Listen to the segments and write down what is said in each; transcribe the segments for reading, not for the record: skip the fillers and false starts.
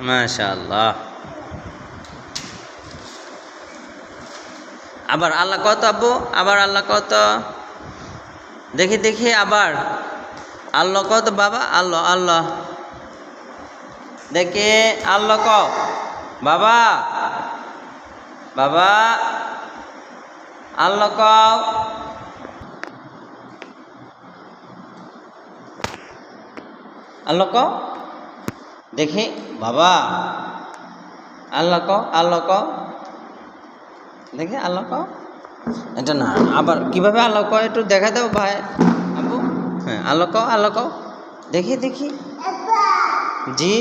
মাশাআল্লাহ। আবার আল্লাহ কত আব্বু, আবার আল্লাহ কত, দেখি দেখি আবার আল্লাহ কত বাবা, আল্লাহ আল্লাহ, দেখি আল্লাহ ক বাবা, বাবা আল্লাহ ক, আল্লাহ ক, দেখি বাবা আল্লাহ ক, আল্লাহ ক, দেখি আল্লাহ ক, এটা না, আবার কিভাবে আল্লাহ ক একটু দেখা দাও ভাই আব্বু। হ্যাঁ আল্লাহ ক, আল্লাহ ক, দেখি দেখি, জি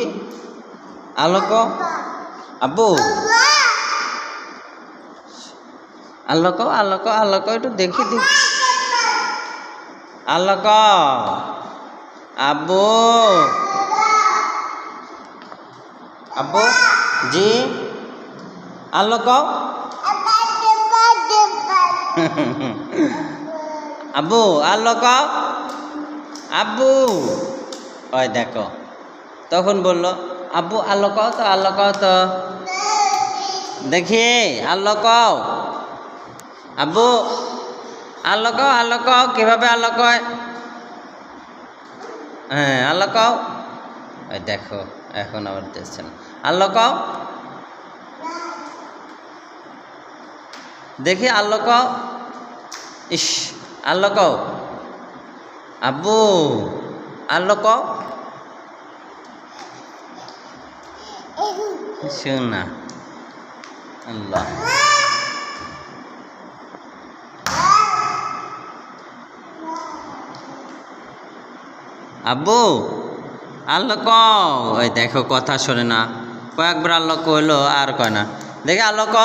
আল্লাহ ক আব্বু, আল্লাহ ক, আল্লাহ ক, আল্লাহ ক একটু দেখি দেখি, আল্লাহ ক আব্বু, আব্বু জি আল্লাহ ক, আব্বু আল্লাহ ক, আব্বু, ওই দেখো তখন বললো আব্বু আল্লাহ ক তো, আল্লাহ ক তো, দেখি আল্লাহ ক আব্বু, আল্লাহ ক, আল্লাহ ক, কিভাবে আল্লাহ কয়, হ্যাঁ আল্লাহ ক, ওই দেখো এখন আবার দেখছেন আল্লাহ ক, দেখি আল্লাহ ক, ইস আল্লাহ ক আব্বু, আল্লাহ ক, শোনা আল্লাহ, আব্বু আল্লাহ ক, ওই দেখো কথা শোনে না, কয়েকবার আল্লাহ কইলো আর কয় না, দেখি আল্লাহ ক,